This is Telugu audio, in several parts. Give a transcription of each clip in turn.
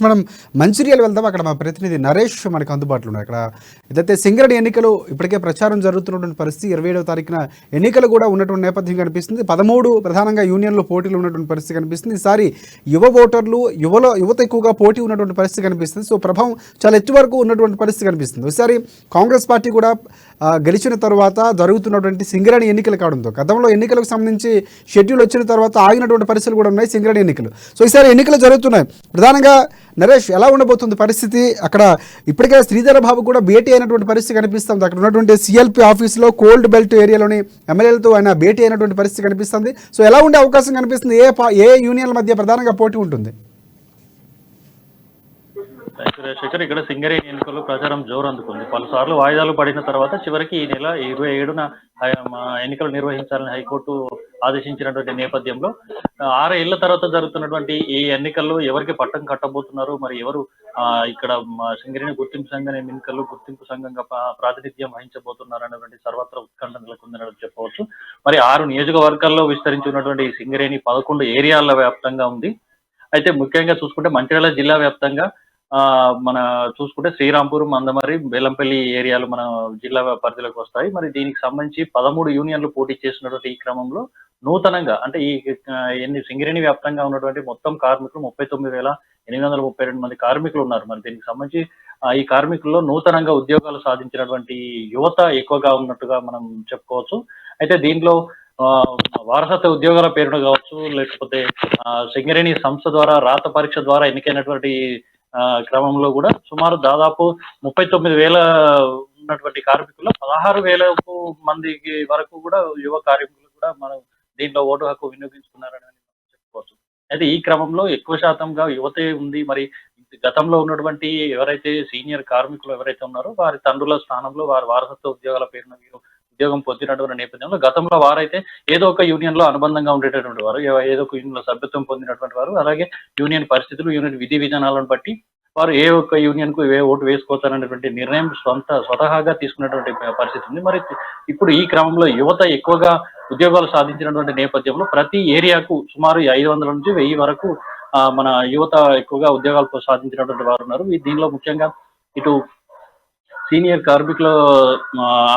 మనం మంచిర్యాల వెళ్దాం. అక్కడ మా ప్రతినిధి నరేష్ మనకు అందుబాటులో ఉన్నారు. అక్కడ ఏదైతే సింగరేణి ఎన్నికలు ఇప్పటికే ప్రచారం జరుగుతున్నటువంటి పరిస్థితి, 27వ తారీఖున ఎన్నికలు కూడా ఉన్నటువంటి నేపథ్యం కనిపిస్తుంది. 13 ప్రధానంగా యూనియన్లో పోటీలు ఉన్నటువంటి పరిస్థితి కనిపిస్తుంది. ఈసారి యువ ఓటర్లు యువత ఎక్కువగా పోటీ ఉన్నటువంటి పరిస్థితి కనిపిస్తుంది. సో ప్రభావం చాలా ఎత్తు వరకు ఉన్నటువంటి పరిస్థితి కనిపిస్తుంది. ఈసారి కాంగ్రెస్ పార్టీ కూడా గెలిచిన తర్వాత జరుగుతున్నటువంటి సింగరేణి ఎన్నికలు కావడంతో గతంలో ఎన్నికలకు సంబంధించి షెడ్యూల్ వచ్చిన తర్వాత ఆగినటువంటి పరిస్థితులు కూడా ఉన్నాయి సింగరేణి ఎన్నికలు. సో ఈసారి ఎన్నికలు జరుగుతున్నాయి. ప్రధానంగా నరేష్, ఎలా ఉండబోతుంది పరిస్థితి? అక్కడ ఇప్పటికే శ్రీధర బాబు కూడా భేటీ అయినటువంటి పరిస్థితి కనిపిస్తుంది. అక్కడ ఉన్నటువంటి సిఎల్పి ఆఫీసులో కోల్డ్ బెల్ట్ ఏరియాలోని ఎమ్మెల్యేలతో ఆయన భేటీ అయినటువంటి పరిస్థితి కనిపిస్తుంది. సో ఎలా ఉండే అవకాశం కనిపిస్తుంది? ఏ యూనియన్ల మధ్య ప్రధానంగా పోటీ ఉంటుంది? శేఖర్, ఇక్కడ సింగరేణి ఎన్నికల్లో ప్రచారం జోరు అందుకుంది. పలుసార్లు వాయిదాలు పడిన తర్వాత చివరికి ఈ నెల 27న ఎన్నికలు నిర్వహించాలని హైకోర్టు ఆదేశించినటువంటి నేపథ్యంలో 6 ఏళ్ల తర్వాత జరుగుతున్నటువంటి ఈ ఎన్నికల్లో ఎవరికి పట్టం కట్టబోతున్నారు, మరి ఎవరు ఇక్కడ సింగరేణి గుర్తింపు సంఘం ఎన్నికల్లో గుర్తింపు సంఘంగా ప్రాతినిధ్యం వహించబోతున్నారు అనేటువంటి సర్వత్రా ఉత్కంఠ నెలకొందని చెప్పవచ్చు. మరి 6 నియోజకవర్గాల్లో విస్తరించి ఉన్నటువంటి సింగరేణి 11 ఏరియాల వ్యాప్తంగా ఉంది. అయితే ముఖ్యంగా చూసుకుంటే మంచిర్యాల జిల్లా వ్యాప్తంగా మన చూసుకుంటే శ్రీరాంపూర్, మందమరి, బెల్లంపల్లి ఏరియాలు మన జిల్లా పరిధిలోకి వస్తాయి. మరి దీనికి సంబంధించి 13 యూనియన్లు పోటీ చేసినటువంటి ఈ క్రమంలో నూతనంగా అంటే సింగరేణి వ్యాప్తంగా ఉన్నటువంటి మొత్తం కార్మికులు 39,832 మంది కార్మికులు ఉన్నారు. మరి దీనికి సంబంధించి ఈ కార్మికుల్లో నూతనంగా ఉద్యోగాలు సాధించినటువంటి యువత ఎక్కువగా ఉన్నట్టుగా మనం చెప్పుకోవచ్చు. అయితే దీంట్లో వారసత్వ ఉద్యోగాల పేరును కావచ్చు, లేకపోతే సింగరేణి సంస్థ ద్వారా రాత పరీక్ష ద్వారా ఎన్నికైనటువంటి క్రమంలో కూడా సుమారు దాదాపు 39,000 ఉన్నటువంటి కార్మికులు 16,000 మందికి వరకు కూడా యువ కార్మికులు కూడా మనం దీంట్లో ఓటు హక్కు వినియోగించుకున్నారని చెప్పుకోవచ్చు. అయితే ఈ క్రమంలో ఎక్కువ శాతంగా యువతే ఉంది. మరి గతంలో ఉన్నటువంటి ఎవరైతే సీనియర్ కార్మికులు ఎవరైతే ఉన్నారో వారి తండ్రుల స్థానంలో వారి వారసత్వ ఉద్యోగాల పేరున ఉద్యోగం పొందినటువంటి నేపథ్యంలో గతంలో వారైతే ఏదో ఒక యూనియన్ లో అనుబంధంగా ఉండేటటువంటి వారు, ఏదో ఒక యూనియన్ లో సభ్యత్వం పొందినటువంటి వారు, అలాగే యూనియన్ పరిస్థితులు, యూనియన్ విధి విధానాలను బట్టి వారు ఏ ఒక్క యూనియన్ కు ఓటు వేసుకోవచ్చనేటువంటి నిర్ణయం స్వతహాగా తీసుకున్నటువంటి పరిస్థితి ఉంది. మరి ఇప్పుడు ఈ క్రమంలో యువత ఎక్కువగా ఉద్యోగాలు సాధించినటువంటి నేపథ్యంలో ప్రతి ఏరియాకు సుమారు 500 నుంచి 1000 వరకు మన యువత ఎక్కువగా ఉద్యోగాలు సాధించినటువంటి వారు ఉన్నారు. దీనిలో ముఖ్యంగా ఇటు సీనియర్ కార్మికులు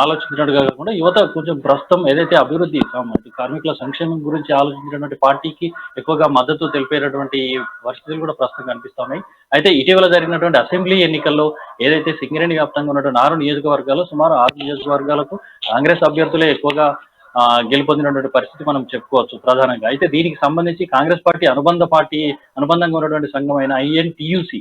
ఆలోచించినట్టుగా కాకుండా యువత కొంచెం ప్రస్తుతం ఏదైతే అభివృద్ధి కార్మికుల సంక్షేమం గురించి ఆలోచించినటువంటి పార్టీకి ఎక్కువగా మద్దతు తెలిపేటటువంటి పరిస్థితులు కూడా ప్రస్తుతం కనిపిస్తున్నాయి. అయితే ఇటీవల జరిగినటువంటి అసెంబ్లీ ఎన్నికల్లో ఏదైతే సింగరేణి వ్యాప్తంగా ఉన్నటువంటి 6 నియోజకవర్గాలు సుమారు 6 నియోజకవర్గాలకు కాంగ్రెస్ అభ్యర్థులే ఎక్కువగా గెలుపొందినటువంటి పరిస్థితి మనం చెప్పుకోవచ్చు ప్రధానంగా. అయితే దీనికి సంబంధించి కాంగ్రెస్ పార్టీ అనుబంధంగా ఉన్నటువంటి సంఘమైన INTUC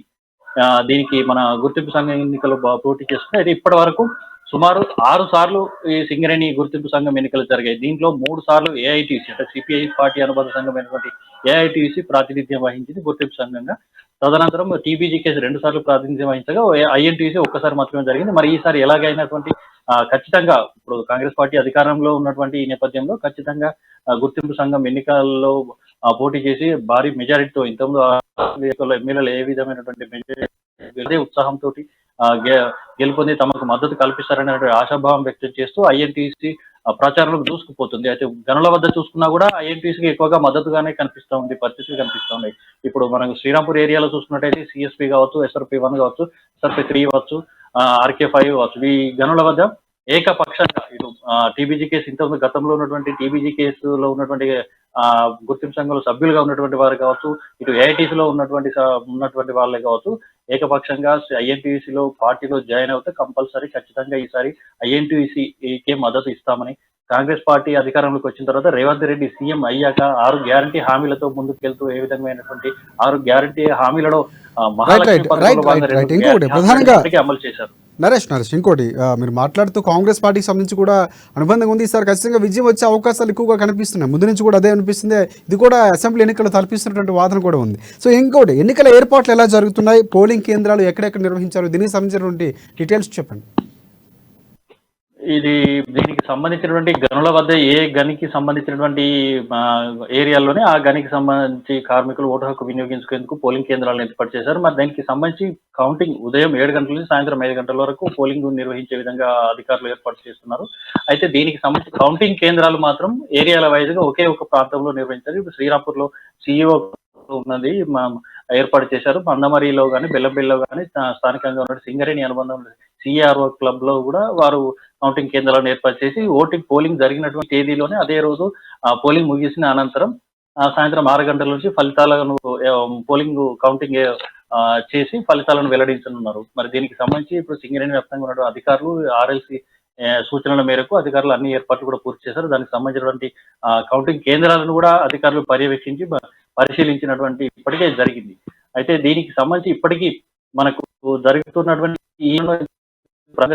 దీనికి మన గుర్తింపు సంఘం ఎన్నికలు పోటీ చేస్తున్నాయి. అయితే ఇప్పటి వరకు సుమారు 6 సార్లు ఈ సింగరేణి గుర్తింపు సంఘం ఎన్నికలు జరిగాయి. దీంట్లో 3 సార్లు AITC అంటే సిపిఐ పార్టీ అనుబంధ సంఘమైనటువంటి AITC ప్రాతినిధ్యం వహించింది గుర్తింపు సంఘంగా. తదనంతరం TBGK 2 సార్లు ప్రాతినిధ్యం వహించగా INTUC ఒక్కసారి మాత్రమే జరిగింది. మరి ఈసారి ఎలాగైనటువంటి ఖచ్చితంగా ఇప్పుడు కాంగ్రెస్ పార్టీ అధికారంలో ఉన్నటువంటి ఈ నేపథ్యంలో ఖచ్చితంగా గుర్తింపు సంఘం ఎన్నికల్లో పోటీ చేసి భారీ మెజారిటీతో ఇంతకుముందు ఎమ్మెల్యేలు ఏ విధమైనటువంటి మెజారిటీ ఉత్సాహంతో గెలుపొంది తమకు మద్దతు కల్పిస్తారనే ఆశాభావం వ్యక్తం చేస్తూ INTUC ప్రచారంలో దూసుకుపోతుంది. అయితే గనుల వద్ద చూసుకున్నా కూడా INTUCకి ఎక్కువగా మద్దతుగానే కనిపిస్తూ ఉంది, పరిస్థితులు కనిపిస్తూ ఉన్నాయి. ఇప్పుడు మనకు శ్రీరాంపూర్ ఏరియాలో చూసుకున్నట్టయితే CSP కావచ్చు, SRP1 కావచ్చు, SRP3 కావచ్చు, RK5 కావచ్చు, ఈ గనుల వద్ద ఏకపక్షంగా ఇటు TBGK ఇంతకుముందు గతంలో ఉన్నటువంటి TBGK లో ఉన్నటువంటి గుర్తింపు సంఘంలో సభ్యులుగా ఉన్నటువంటి వారు కావచ్చు, ఇటు AITC లో ఉన్నటువంటి వాళ్ళే కావచ్చు, ఏకపక్షంగా INTUC లో పార్టీలో జాయిన్ అవుతే కంపల్సరీ ఖచ్చితంగా ఈసారి INTUCకే మద్దతు ఇస్తామని కాంగ్రెస్ పార్టీ అధికారంలోకి వచ్చిన తర్వాత రేవంత్ రెడ్డి సీఎం అయ్యాక 6 గ్యారంటీ హామీలతో ముందుకెళ్తూ ఏ విధమైనటువంటి 6 గ్యారంటీ హామీలలో అమలు చేశారు. నరేష్, ఇంకోటి మీరు మాట్లాడుతూ కాంగ్రెస్ పార్టీకి సంబంధించి కూడా అనుబంధంగా ఉంది. ఈసారి ఖచ్చితంగా విజయం వచ్చే అవకాశాలు ఎక్కువగా కనిపిస్తున్నాయి. ముందు నుంచి కూడా అదే అనిపిస్తుంది. ఇది కూడా అసెంబ్లీ ఎన్నికలు తలపిస్తున్నటువంటి వాదన కూడా ఉంది. సో ఇంకోటి, ఎన్నికల ఏర్పాట్లు ఎలా జరుగుతున్నాయి, పోలింగ్ కేంద్రాలు ఎక్కడెక్కడ నిర్వహించారు, దీనికి సంబంధించినటువంటి డీటెయిల్స్ చెప్పండి. దీనికి సంబంధించినటువంటి గనుల వద్ద ఏ గనికి సంబంధించినటువంటి ఏరియాల్లోనే ఆ గనికి సంబంధించి కార్మికులు ఓటు హక్కు వినియోగించుకునేందుకు పోలింగ్ కేంద్రాలను ఏర్పాటు చేశారు. మరి దానికి సంబంధించి కౌంటింగ్ ఉదయం 7 గంటల నుంచి సాయంత్రం 5 గంటల వరకు పోలింగ్ నిర్వహించే విధంగా అధికారులు ఏర్పాటు చేస్తున్నారు. అయితే దీనికి సంబంధించి కౌంటింగ్ కేంద్రాలు మాత్రం ఏరియాల వైజ్గా ఒకే ఒక ప్రాంతంలో నిర్వహించారు. ఇప్పుడు శ్రీరాంపూర్లో CEO ఉన్నది, ఏర్పాటు చేశారు. మందమరిలో కానీ, బెల్లంపల్లిలో కానీ, స్థానికంగా ఉన్న సింగరేణి అనుబంధం సిఆర్ఓ క్లబ్ లో కూడా వారు కౌంటింగ్ కేంద్రాలను ఏర్పాటు చేసి పోలింగ్ జరిగినటువంటి తేదీలోనే అదే రోజు పోలింగ్ ముగిసిన అనంతరం సాయంత్రం 6 గంటల నుంచి ఫలితాలను పోలింగ్ కౌంటింగ్ చేసి ఫలితాలను వెల్లడించనున్నారు. మరి దీనికి సంబంధించి ఇప్పుడు సింగరేణి వ్యాప్తంగా ఉన్న అధికారులు ఆర్ఎల్సి సూచనల మేరకు అధికారులు అన్ని ఏర్పాట్లు కూడా పూర్తి చేశారు. దానికి సంబంధించినటువంటి కౌంటింగ్ కేంద్రాలను కూడా అధికారులు పర్యవేక్షించి పరిశీలించినటువంటి ఇప్పటికే జరిగింది. అయితే దీనికి సంబంధించి ఇప్పటికీ మనకు జరుగుతున్నటువంటి ఈ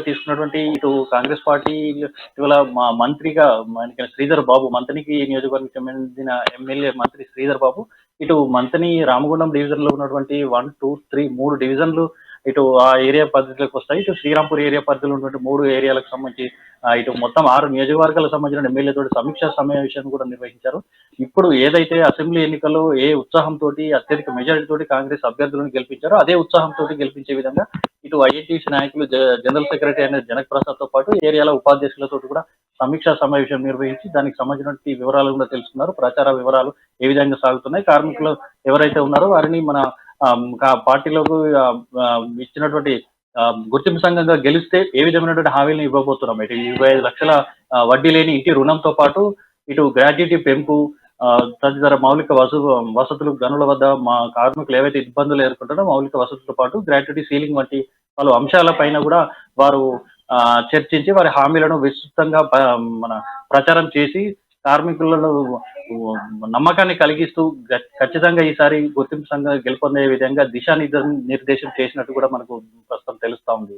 తీసుకున్నటువంటి ఇటు కాంగ్రెస్ పార్టీ ఇటీవల మా మంత్రిగా మనకి శ్రీధర్ బాబు మంతనికి నియోజకవర్గం చెందిన ఎమ్మెల్యే మంత్రి శ్రీధర్ బాబు ఇటు మంతని రామగుండం డివిజన్ లో ఉన్నటువంటి 1, 2, 3 3 డివిజన్లు ఇటు ఆ ఏరియా పరిధిలోకి వస్తాయి. ఇటు శ్రీరాంపూర్ ఏరియా పరిధిలో ఉన్నటువంటి 3 ఏరియాలకు సంబంధించి ఇటు మొత్తం 6 నియోజకవర్గాలకు సంబంధించిన ఎమ్మెల్యేతో సమీక్షా సమావేశాన్ని కూడా నిర్వహించారు. ఇప్పుడు ఏదైతే అసెంబ్లీ ఎన్నికల్లో ఏ ఉత్సాహంతో అత్యధిక మెజారిటీ తోటి కాంగ్రెస్ అభ్యర్థులను గెలిపించారో అదే ఉత్సాహంతో గెలిపించే విధంగా ఇటు ఐఎన్టీసీ నాయకులు జనరల్ సెక్రటరీ అయిన జనక్ ప్రసాద్ తో పాటు ఏరియాల ఉపాధ్యక్షులతో కూడా సమీక్షా సమావేశం నిర్వహించి దానికి సంబంధించినటువంటి వివరాలు కూడా తెలుసుకున్నారు. ప్రచార వివరాలు ఏ విధంగా సాగుతున్నాయి, కార్మికులు ఎవరైతే ఉన్నారో వారిని మన పార్టీలోకి ఇచ్చినటువంటి గుర్తింపు సంఘంగా గెలిస్తే ఏ విధమైనటువంటి హామీలను ఇవ్వబోతున్నాం. ఇటు 25 లక్షల వడ్డీ లేని ఇంటి రుణంతో పాటు ఇటు గ్రాడ్యుయేటీ పెంపు, తదితర మౌలిక వసతులు గనుల వద్ద మా కార్మికులు ఏవైతే ఇబ్బందులు ఎదుర్కొంటారో మౌలిక వసతులతో పాటు గ్రాట్యుటీ సీలింగ్ వంటి పలు అంశాల పైన కూడా వారు చర్చించి వారి హామీలను విస్తృతంగా మన ప్రచారం చేసి కార్మికులను నమ్మకాన్ని కలిగిస్తూ ఖచ్చితంగా ఈసారి గుర్తింపు సంఘం గెలుపొందే విధంగా దిశానిర్దేశం చేసినట్టు కూడా మనకు ప్రస్తుతం తెలుస్తా ఉంది.